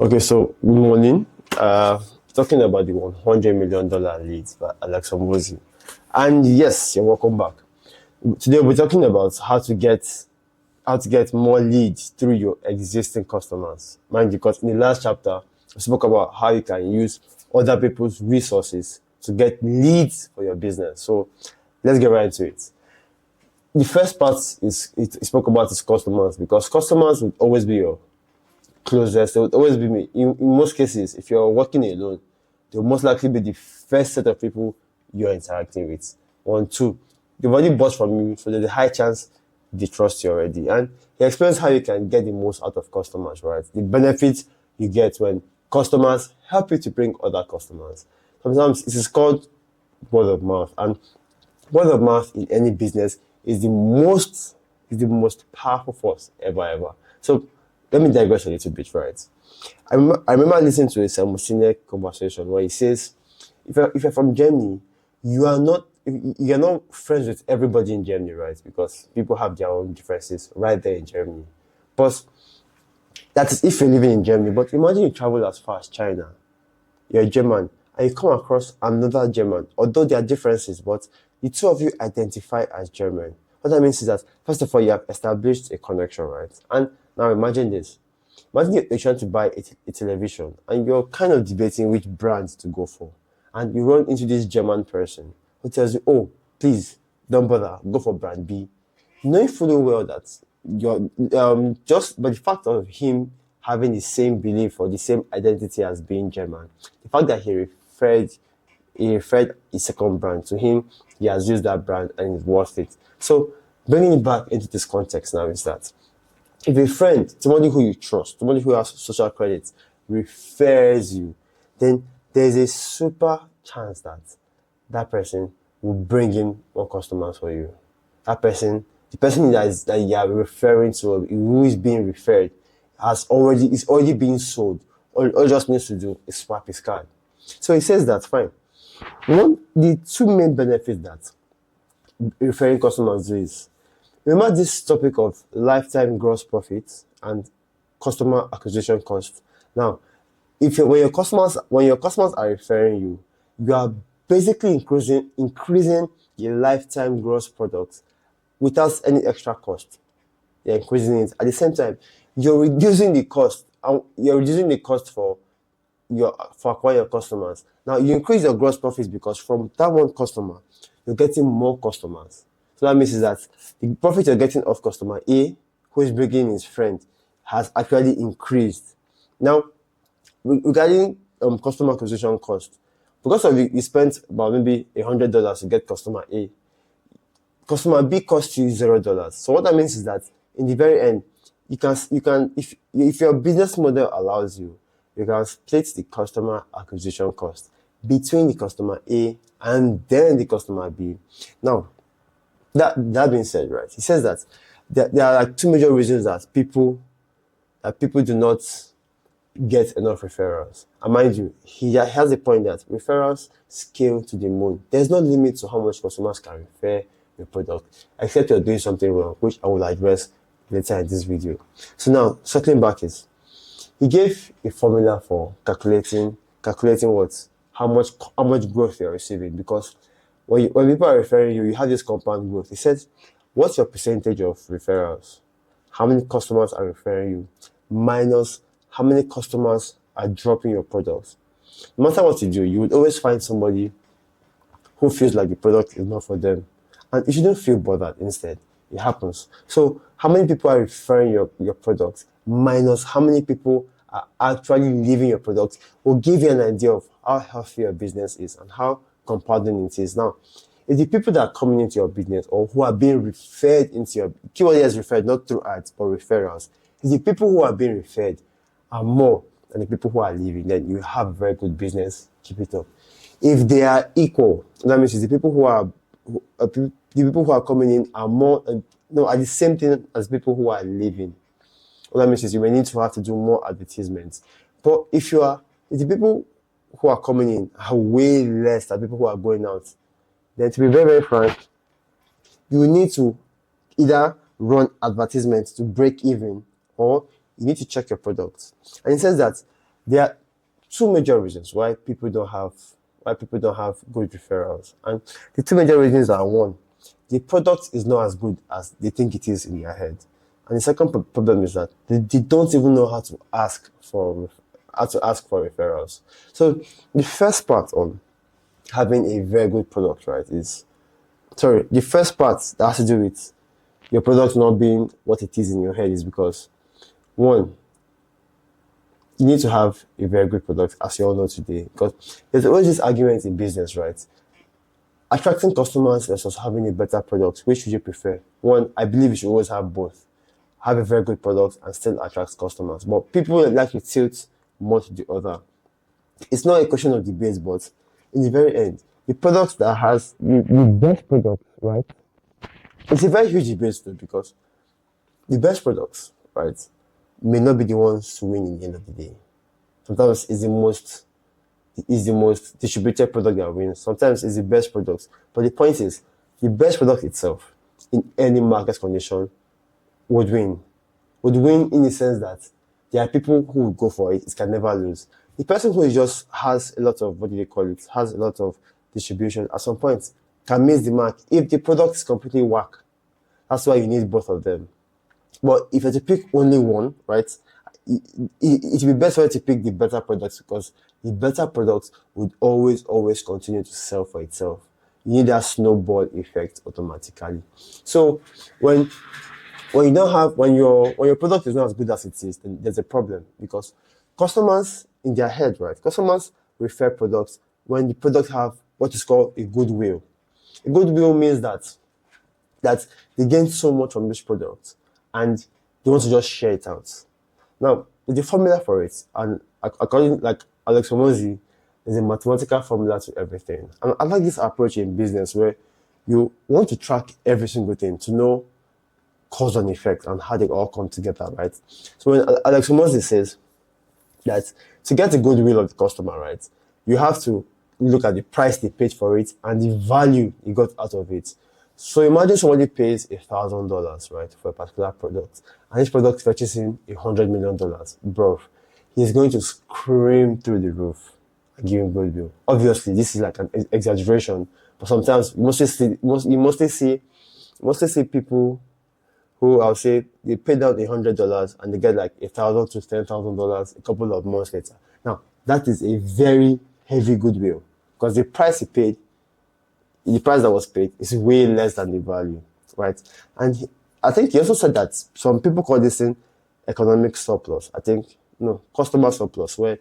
Okay, so good morning. Talking about the $100 million leads by Alex Hormozi. And yes, you're welcome back. Today we're talking about how to get more leads through your existing customers. Mind you, because in the last chapter we spoke about how you can use other people's resources to get leads for your business. So let's get right into it. The first part is it spoke about is customers, because customers will always be your closest. They would always be me. In most cases, if you're working alone, they'll most likely be the first set of people you're interacting with. One, two, they've already bought from you, so there's a high chance they trust you already. And he explains how you can get the most out of customers, right? The benefits you get when customers help you to bring other customers. Sometimes it is called word of mouth, and word of mouth in any business is the most powerful force ever. So let me digress a little bit, right? I remember listening to a Simon Sinek conversation where he says, if you're from Germany, you're not friends with everybody in Germany, right? Because people have their own differences right there in Germany. But that is if you're living in Germany. But imagine you travel as far as China, you're German, and you come across another German, although there are differences, but the two of you identify as German. What that means is that, first of all, you have established a connection, right? And now imagine this. Imagine you're trying to buy a television and you're kind of debating which brand to go for. And you run into this German person who tells you, oh, please, don't bother, go for brand B. Knowing fully well that you're just by the fact of him having the same belief or the same identity as being German, the fact that he referred a second brand to him, he has used that brand and it's worth it. So bringing it back into this context now is that if a friend, somebody who you trust, somebody who has social credit, refers you, then there's a super chance that that person will bring in more customers for you. That person, the person that you are referring to, or who is being referred, is already being sold. All just needs to do is swap his card. So he says that's fine. The two main benefits that referring customers do is, remember this topic of lifetime gross profit and customer acquisition cost. Now, when your customers are referring you, you are basically increasing your lifetime gross product without any extra cost. You're increasing it. At the same time, you're reducing the cost. You're reducing the cost for acquiring your customers. Now you increase your gross profits because from that one customer, you're getting more customers. So that means is that the profit you're getting off customer A, who is bringing his friend, has actually increased. Now, regarding customer acquisition cost, because of you spent about maybe $100 to get customer A, customer B costs you $0. So what that means is that in the very end, if your business model allows you, you can split the customer acquisition cost between the customer A and then the customer B. Now, that being said, right, he says that there are like two major reasons that people do not get enough referrals. And mind you, he has a point that referrals scale to the moon. There's no limit to how much customers can refer your product, except you're doing something wrong, which I will address later in this video. So now, circling back is, he gave a formula for calculating what how much growth you're receiving, because when people are referring you, you have this compound growth. He said, what's your percentage of referrals? How many customers are referring you minus how many customers are dropping your products. No matter what you do, you would always find somebody who feels like the product is not for them. And you shouldn't feel bothered. Instead, it happens. So how many people are referring your product minus how many people are actually leaving your product will give you an idea of how healthy your business is and how compounding it is. Now, if the people that are coming into your business or who are being referred into your keyword here is referred, not through ads but referrals, if the people who are being referred are more than the people who are leaving, then you have a very good business. Keep it up. If they are equal, that means the people who are coming in are more are the same thing as people who are leaving. What that means is you may need to have to do more advertisements. But if the people who are coming in are way less than people who are going out, then to be very, very frank, you need to either run advertisements to break even, or you need to check your products. And it says that There are two major reasons why people don't have good referrals. And the two major reasons are: one, the product is not as good as they think it is in their head. And the second problem is that they don't even know how to ask for referrals. So the first part on having a very good product, right, is sorry, the first part that has to do with your product not being what it is in your head is because one, you need to have a very good product, as you all know today. Because there's always this argument in business, right? Attracting customers versus having a better product. Which would you prefer? One, I believe you should always have both. Have a very good product and still attract customers. But people like to tilt more to the other. It's not a question of debate, but in the very end, the product that has the best product, right? It's a very huge debate though, because the best products, right, may not be the ones to win in the end of the day. Sometimes it's the most distributed product that wins. Sometimes it's the best product. But the point is, the best product itself, in any market condition, would win. Would win in the sense that there are people who would go for it. It can never lose. The person who just has a lot of, what do they call it, has a lot of distribution, at some point can miss the mark if the product is completely whack. That's why you need both of them. But if you have to pick only one, right, it would be best for you to pick the better products, because the better products would always continue to sell for itself. You need that snowball effect automatically. So when your product is not as good as it is, then there's a problem, because customers in their head, right? Customers refer products when the product have what is called a goodwill. A goodwill means that they gain so much from this product and they want to just share it out. Now, the formula for it, and according like Alex Hormozi, there's a mathematical formula to everything. And I like this approach in business where you want to track every single thing to know cause and effect and how they all come together, right? So when Alex Hormozi says that to get the goodwill of the customer, right, you have to look at the price they paid for it and the value you got out of it. So imagine somebody pays $1,000, right, for a particular product, and this product fetches him $100 million, bro. He's going to scream through the roof and give him goodwill. Obviously, this is like an exaggeration, but sometimes you mostly see people who, I'll say, they paid out $100 and they get like $1,000 to $10,000 a couple of months later. Now, that is a very heavy goodwill, because the price that was paid is way less than the value, right? And I think he also said that some people call this in economic surplus. I think, no, customer surplus, where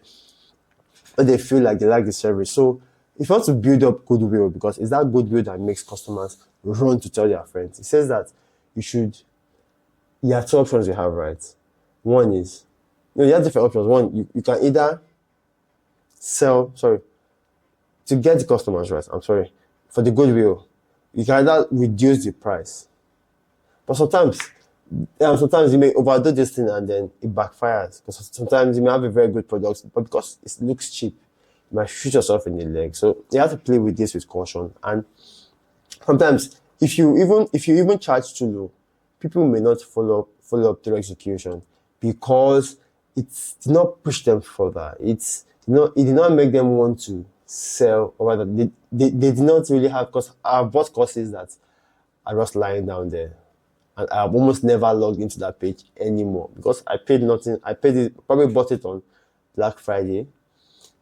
they feel like they like the service. So if you want to build up goodwill, because it's that goodwill that makes customers run to tell their friends, it says that there are two options you have, right? One is, you have different options. One, you can either to get the customers, right? For the goodwill, you can either reduce the price. But sometimes you may overdo this thing and then it backfires. Because sometimes you may have a very good product, but because it looks cheap, you might shoot yourself in the leg. So you have to play with this with caution. And sometimes if you even charge too low, people may not follow up through execution, because it did not push them further. It did not make them want to sell, or rather, they did not really have, because I bought courses that are just lying down there, and I've almost never logged into that page anymore, because I paid nothing. Probably bought it on Black Friday.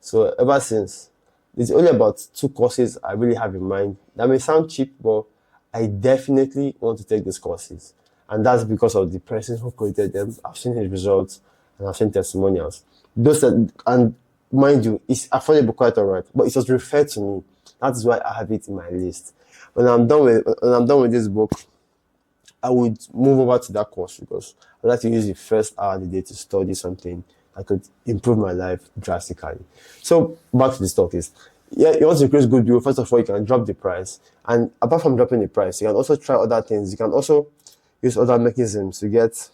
So ever since, it's only about 2 courses I really have in mind. That may sound cheap, but I definitely want to take these courses. And that's because of the person who created them. I've seen his results and I've seen testimonials. And mind you, it's affordable, quite alright, but it was referred to me. That is why I have it in my list. When I'm done with this book, I would move over to that course, because I like to use the first hour of the day to study something that could improve my life drastically. So back to the stock is, you want to increase goodwill. First of all, you can drop the price, and apart from dropping the price, you can also try other things. You can also use other mechanisms to get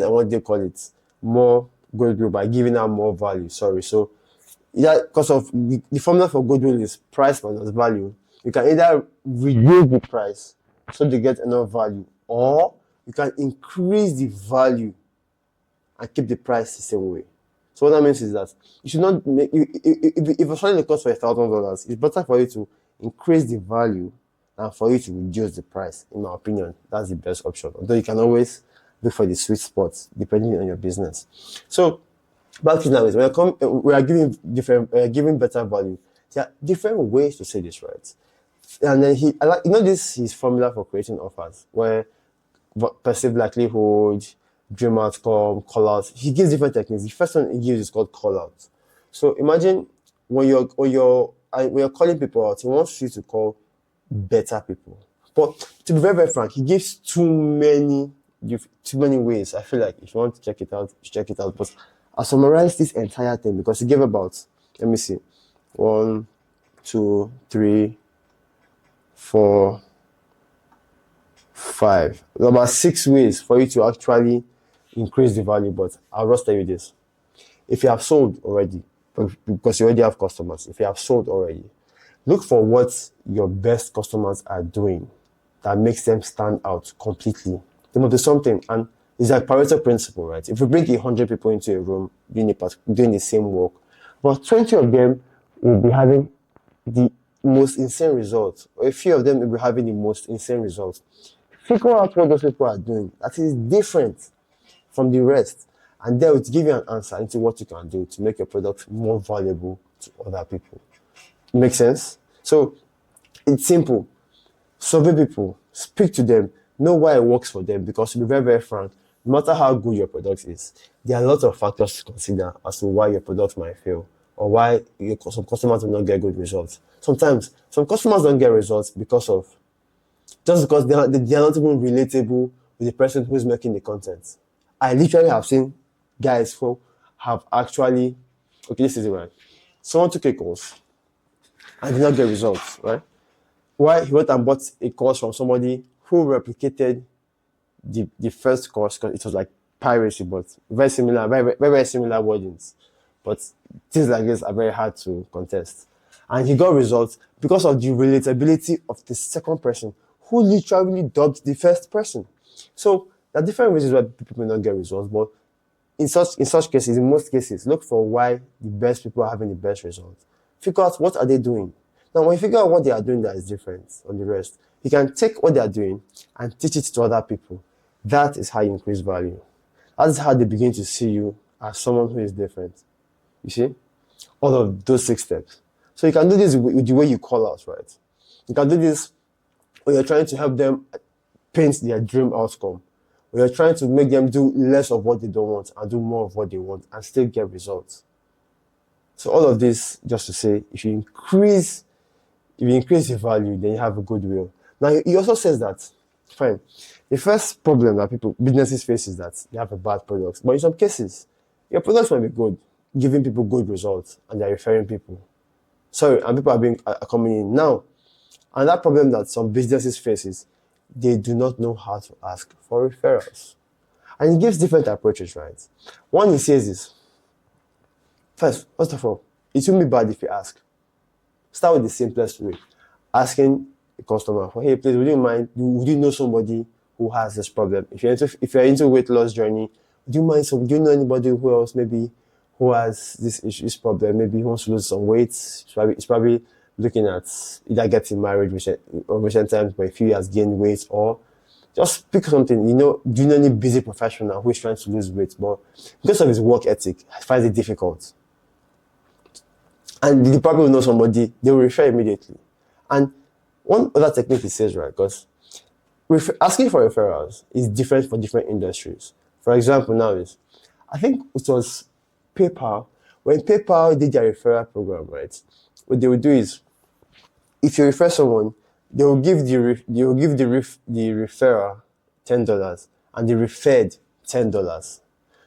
what they call it, more goodwill by giving out more value. So because of the formula for goodwill is price minus value. You can either reduce the price so they get enough value, or you can increase the value and keep the price the same way. So what that means is that you should not make if you're selling the cost for $1,000, it's better for you to increase the value than for you to reduce the price. In my opinion, that's the best option. Although you can always look for the sweet spots depending on your business. So back to now is we are giving better value. There are different ways to say this, right? And then this his formula for creating offers where perceived likelihood, dream outcome, call out. He gives different techniques. The first one he gives is called call out. So imagine when you're calling people out, he wants you to call better people. But to be very, very frank, he gives too many ways. I feel like if you want to check it out, check it out. But I summarized this entire thing because he gave about, let me see, 1, 2, 3, 4, 5. About 6 ways for you to actually increase the value. But I'll just tell you this. If you have sold already, because you already have customers, if you have sold already, look for what your best customers are doing that makes them stand out completely. They must do something. And it's like Pareto principle, right? If you bring 100 people into a room doing the same work, but 20 of them will be having the most insane results, or a few of them will be having the most insane results. Figure out what those people are doing that is different from the rest, and they will give you an answer into what you can do to make your product more valuable to other people. Make sense? So it's simple. Survey people, speak to them, know why it works for them, because to be very, very frank, no matter how good your product is, there are lots of factors to consider as to why your product might fail or why some customers will not get good results. Sometimes some customers don't get results because they are not even relatable with the person who's making the content. I literally have seen guys who have actually, okay, this is it, right? Someone took a course and did not get results, right? Why? He went and bought a course from somebody who replicated the first course, because it was like piracy, but very similar, very, very, very similar wordings. But things like this are very hard to contest. And he got results because of the relatability of the second person who literally dubbed the first person. So there are different reasons why people may not get results, but in such cases, in most cases, look for why the best people are having the best results. Figure out what are they doing. Now, when you figure out what they are doing that is different from the rest, you can take what they are doing and teach it to other people. That is how you increase value. That is how they begin to see you as someone who is different. You see? All of those 6 steps. So you can do this with the way you call out, right? You can do this when you're trying to help them paint their dream outcome. When you're trying to make them do less of what they don't want and do more of what they want and still get results. So all of this, just to say, if you increase the value, then you have a goodwill. Now, he also says that, fine, the first problem that businesses face is that they have a bad product. But in some cases, your products might be good, giving people good results, and they're referring people. And people are coming in. Now, another problem that some businesses face is they do not know how to ask for referrals. And he gives different approaches, right? One he says is, first of all, it won't be bad if you ask. Start with the simplest way. Asking a customer for, hey, please, would you know somebody who has this problem? If you're into weight loss journey, do you know anybody who else maybe who has this problem? Maybe he wants to lose some weight. He's probably looking at either getting married recent times, but if he has gained weight, or just pick something. Do you know any busy professional who is trying to lose weight, but because of his work ethic, finds it difficult? And the probably will know somebody, they will refer immediately. And one other technique he says, right, because asking for referrals is different for different industries. For example, now I think it was PayPal. When PayPal did their referral program, right, what they would do is, if you refer someone, they will give the referrer $10 and the referred $10.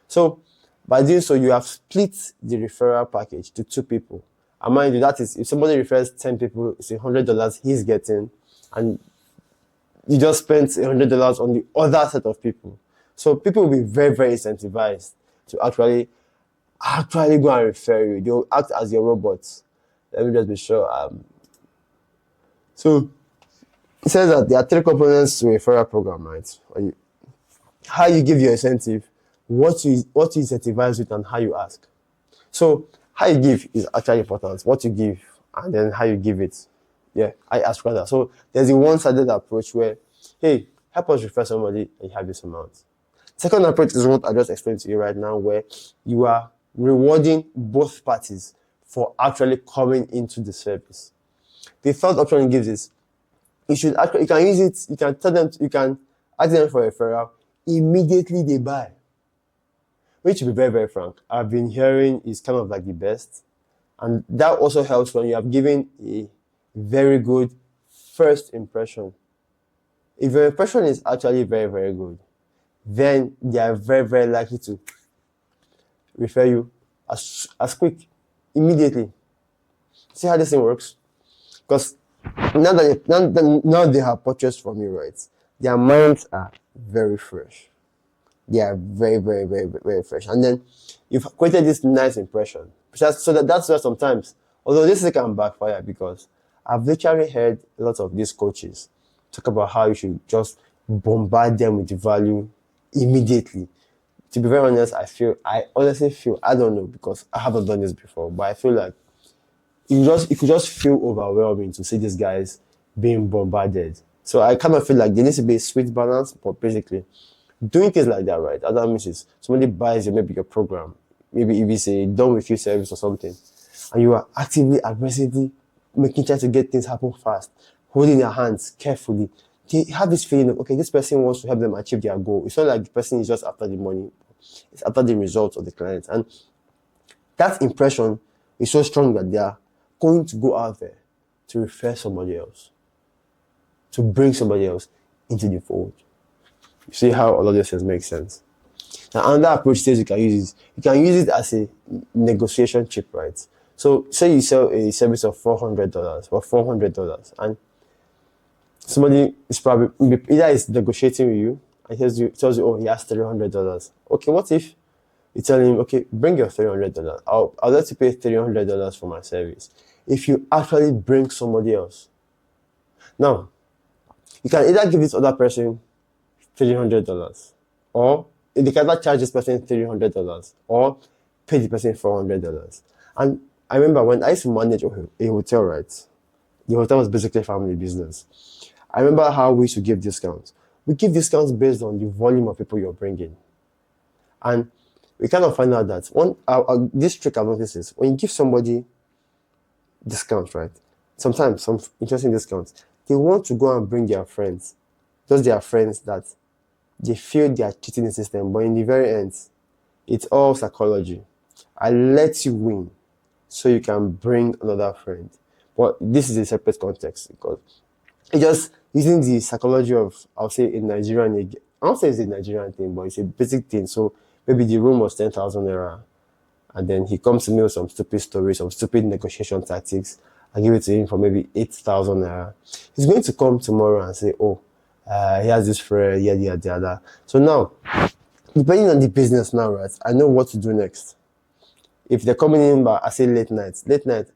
So by doing so, you have split the referral package to 2 people. And mind you, that is, if somebody refers 10 people, it's $100 he's getting, and you just spent $100 on the other set of people. So people will be very, very incentivized to actually go and refer you. They'll act as your robots. Let me just be sure. So it says that there are 3 components to a referral program, right? How you give your incentive, what you incentivize with, and how you ask. So how you give is actually important. What you give and then how you give it. Yeah, I ask rather. So there's a one-sided approach where, hey, help us refer somebody and you have this amount. Second approach is what I just explained to you right now, where you are rewarding both parties for actually coming into the service. The third option it gives is you can use it, you can tell them, you can ask them for a referral, immediately they buy. Which, to be very, very frank, I've been hearing is kind of like the best. And that also helps when you have given a very good first impression. If your impression is actually very, very good, then they are very, very likely to refer you as quick, immediately. See how this thing works? Because now they have purchased from you, right? Their minds are very fresh. They are very, very, very, very fresh. And then you've created this nice impression. So that's why sometimes, although this can backfire, because I've literally heard a lot of these coaches talk about how you should just bombard them with the value immediately. To be very honest, I honestly feel, I don't know, because I haven't done this before, but I feel like it could just feel overwhelming to see these guys being bombarded. So I kind of feel like there needs to be a sweet balance, but basically, doing things like that, right? Other means is somebody buys maybe your program, maybe if it's a done with you service or something, and you are actively, aggressively trying to get things happen fast, holding their hands carefully. They have this feeling of, okay, this person wants to help them achieve their goal. It's not like the person is just after the money, it's after the results of the client. And that impression is so strong that they are going to go out there to refer somebody else, to bring somebody else into the fold. You see how all of this things make sense? Now, another approach says you can use it as a negotiation chip, right? So, say you sell a service of $400 or $400, and somebody is probably either is negotiating with you and tells you, oh, he has $300. Okay, what if you tell him, okay, bring your $300. I'll let you pay $300 for my service if you actually bring somebody else. Now, you can either give this other person $300, or they can either charge this person $300 or pay the person $400. And I remember when I used to manage a hotel, right? The hotel was basically family business. I remember how we used to give discounts. We give discounts based on the volume of people you're bringing. And we kind of find out that this trick I've noticed is when you give somebody discounts, right? Sometimes some interesting discounts, they want to go and bring their friends. Those their friends that they feel they are cheating the system, but in the very end, it's all psychology. I let you win so you can bring another friend. But this is a separate context because it's just using the psychology of, I'll say, in Nigerian, I don't say it's a Nigerian thing, but it's a basic thing. So maybe the room was 10,000 naira, and then he comes to me with some stupid stories, some stupid negotiation tactics. I give it to him for maybe 8,000 naira. He's going to come tomorrow and say, oh, he has this friend, yada. So now, depending on the business now, right, I know what to do next. If they're coming in by, I say late night,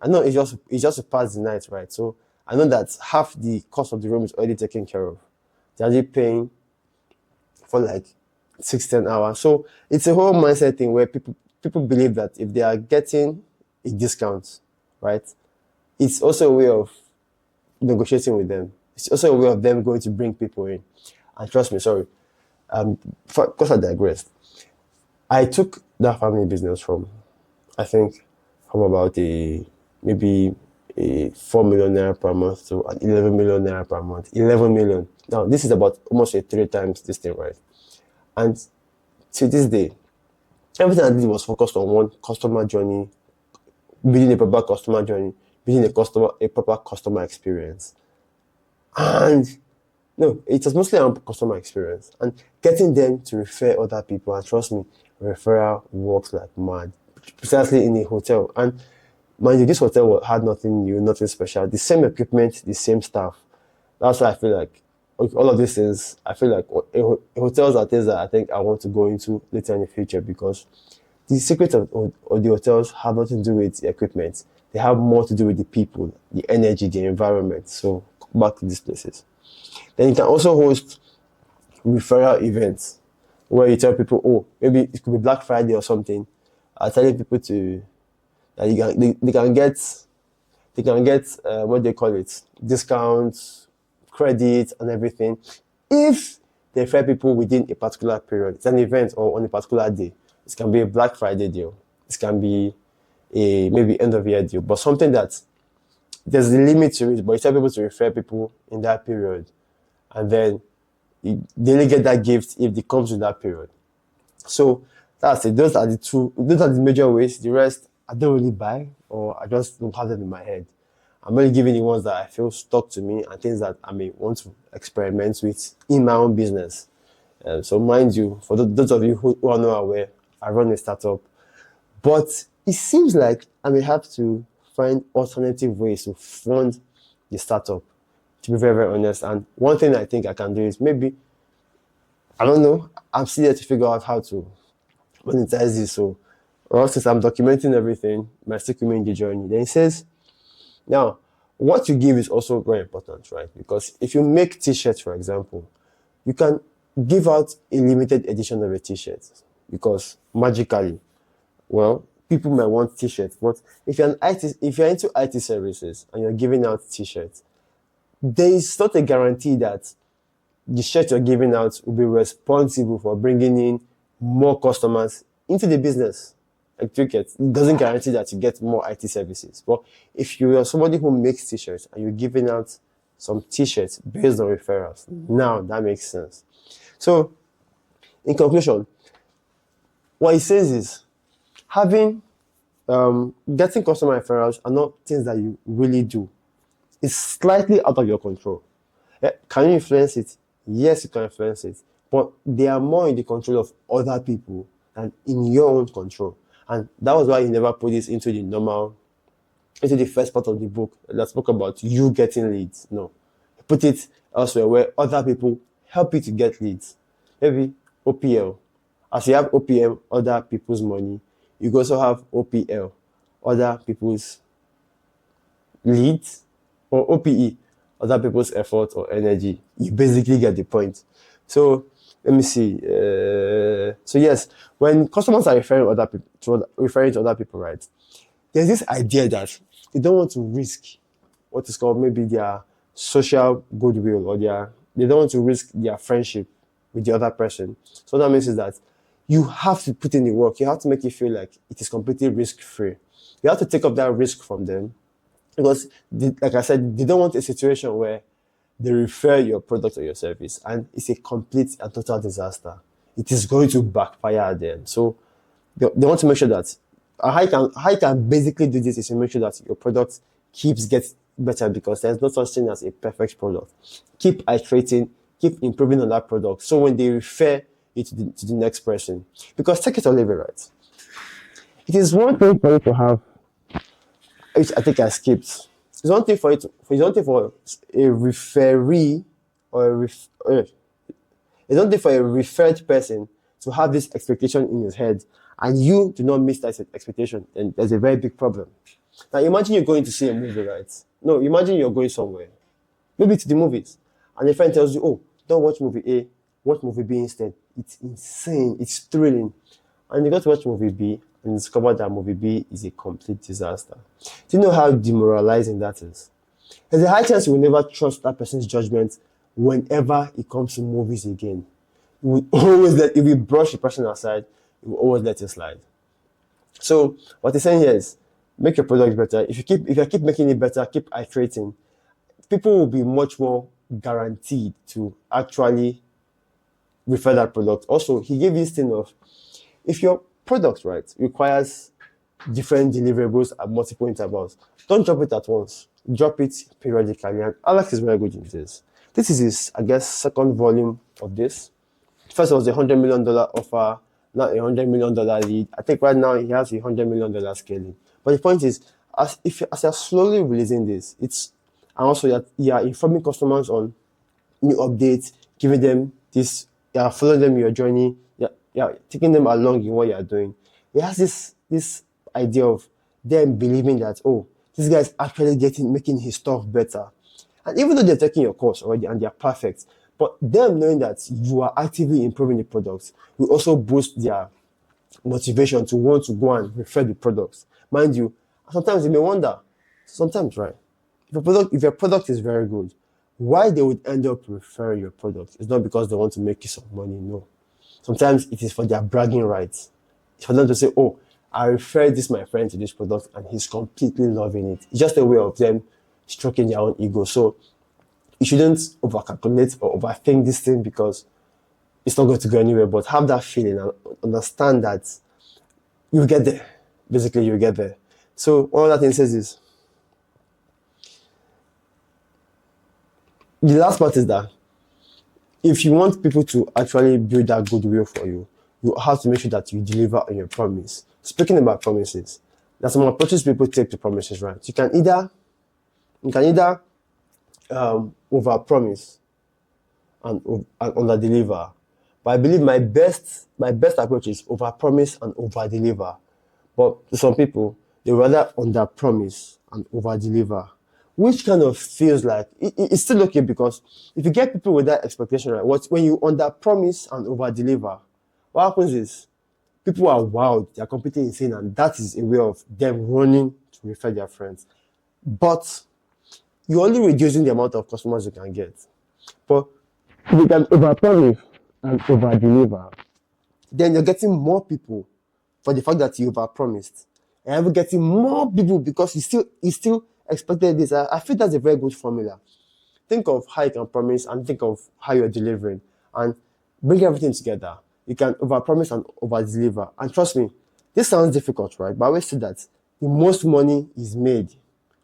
I know it's just to pass the night, right? So I know that half the cost of the room is already taken care of. They're already paying for like 6-10 hours. So it's a whole mindset thing where people believe that if they are getting a discount, right, it's also a way of negotiating with them. It's also a way of them going to bring people in. And trust me, because I digressed. I took that family business from about maybe a 4 million naira per month to an 11 million naira per month. 11 million. Now, this is about almost 3 times this thing, right? And to this day, everything I did was focused on one customer journey, building a proper customer journey, building a proper customer experience. And no, it was mostly on customer experience and getting them to refer other people. And trust me, referral works like mad, precisely in a hotel. And mind you, this hotel had nothing new, nothing special. The same equipment, the same staff. That's why I feel like all of these things, I feel like hotels are things that I think I want to go into later in the future, because the secret of the hotels have nothing to do with the equipment. They have more to do with the people, the energy, the environment. So back to these places. Then you can also host referral events where you tell people, oh, maybe it could be Black Friday or something. Telling people to that they can get what they call it, discounts, credit, and everything if they refer people within a particular period. It's an event or on a particular day. It can be a Black Friday deal. It can be a maybe end of year deal, but something that there's a limit to it. But you tell people to refer people in that period, and then they only get that gift if they come to that period. So that's it. Those are the two. Those are the major ways. The rest I don't really buy, or I just don't have them in my head. I'm only giving the ones that I feel stuck to me and things that I may want to experiment with in my own business. So mind you, for those of you who are not aware, I run a startup, but it seems like I may have to find alternative ways to fund the startup. To be very, very honest, and one thing I think I can do is maybe, I don't know, I'm still there to figure out how to monetize this. So, or since I'm documenting everything, my still remain the journey. Then it says, now, what you give is also very important, right? Because if you make t-shirts, for example, you can give out a limited edition of a t-shirt because magically, well, people might want t-shirts, but if you're into IT services and you're giving out t-shirts, there is not a guarantee that the shirt you're giving out will be responsible for bringing in more customers into the business. Like it doesn't guarantee that you get more IT services. But if you are somebody who makes t-shirts and you're giving out some t-shirts based on referrals, now that makes sense. So, in conclusion, what it says is getting customer referrals are not things that you really do. It's slightly out of your control. Can you influence it? Yes, you can influence it, but they are more in the control of other people than in your own control. And that was why he never put this into the first part of the book that spoke about you getting leads. No, he put it elsewhere where other people help you to get leads. Maybe OPL. As you have OPM, other people's money, you also have OPL, other people's leads, or OPE, other people's effort or energy. You basically get the point. So let me see. So yes, when customers are referring to other people, right? There's this idea that they don't want to risk what is called maybe their social goodwill, or they don't want to risk their friendship with the other person. So that means is that you have to put in the work. You have to make it feel like it is completely risk-free. You have to take up that risk from them because, like I said, they don't want a situation where they refer your product or your service and it's a complete and total disaster. It is going to backfire at them. So they want to make sure that how you can basically do this is to make sure that your product keeps getting better, because there's no such thing as a perfect product. Keep iterating, keep improving on that product. So when they refer it to the next person, because take it or leave it, right? It is one thing for you to have, which I think I skipped. It's one thing for a referee or it's one thing for a referred person to have this expectation in his head, and you do not meet that expectation, then there's a very big problem. Now imagine you're going to see a movie, right? No, imagine you're going somewhere, maybe to the movies, and a friend tells you, "Oh, don't watch movie A, watch movie B instead. It's insane, it's thrilling." And you got to watch movie B and discover that movie B is a complete disaster. Do you know how demoralizing that is? There's a high chance you will never trust that person's judgment whenever it comes to movies again. You will always if you brush the person aside, you will always let it slide. So what he's saying here is, make your product better. If you keep making it better, keep iterating, people will be much more guaranteed to actually refer that product. Also, he gave this thing of, if your product, right, requires different deliverables at multiple intervals, don't drop it at once. Drop it periodically. And Alex is very good in this. This is his, I guess, second volume of this. First was a $100 million offer, now a $100 million lead. I think right now he has a $100 million scaling. But the point is, as you're slowly releasing this, and also you're informing customers on new updates, giving them this, you're following them in your journey, you're taking them along in what you're doing. It has this idea of them believing that, oh, this guy is actually making his stuff better. And even though they're taking your course already and they're perfect, but them knowing that you are actively improving the products will also boost their motivation to want to go and refer the products. Mind you, Sometimes you may wonder, sometimes, right? If your product is very good, why they would end up referring your product? It's not because they want to make you some money, no. Sometimes it is for their bragging rights. It's for them to say, oh, I referred this my friend to this product and he's completely loving it. It's just a way of them stroking their own ego. So you shouldn't overcalculate or overthink this thing because it's not going to go anywhere, but have that feeling and understand that you'll get there. Basically, you'll get there. So all that thing says is, the last part is that if you want people to actually build that goodwill for you, you have to make sure that you deliver on your promise. Speaking about promises, there's some approaches people take to promises, right? You can either over promise and under deliver. But I believe my best approach is over promise and over deliver. But to some people, they rather under promise and over deliver, which kind of feels like it's still okay, because if you get people with that expectation, right, when you under promise and over deliver, what happens is people are wild, they are completely insane, and that is a way of them running to refer their friends. But you're only reducing the amount of customers you can get. But if you can over promise and over deliver, then you're getting more people for the fact that you over promised, and you're getting more people because you still expected this. I feel that's a very good formula. Think of how you can promise and think of how you're delivering and bring everything together. You can over promise and over deliver. And trust me, this sounds difficult, right? But I always say that the most money is made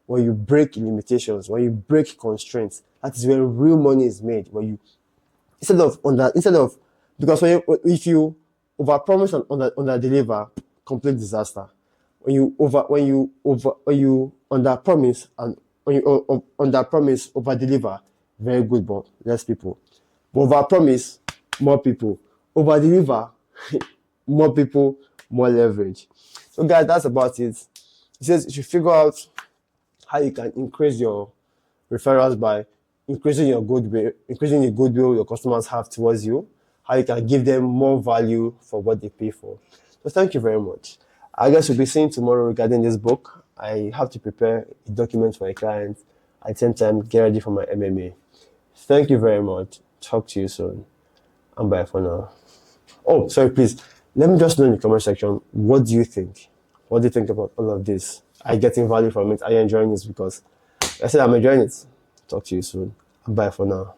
when you break limitations, when you break constraints. That is when real money is made. When you because if you over promise and under deliver, complete disaster. When you under promise and when you under promise over deliver, very good, but less people. But over promise, more people. Over deliver, more people, more leverage. So guys, that's about it. It says you should figure out how you can increase your referrals by increasing the goodwill your customers have towards you, how you can give them more value for what they pay for. So thank you very much. I guess we'll be seeing tomorrow regarding this book. I have to prepare a document for a client. At the same time, get ready for my MMA. Thank you very much. Talk to you soon. And bye for now. Oh, sorry, please. Let me just know in the comment section, what do you think? What do you think about all of this? Are you getting value from it? Are you enjoying this? Because I said I'm enjoying it. Talk to you soon. And bye for now.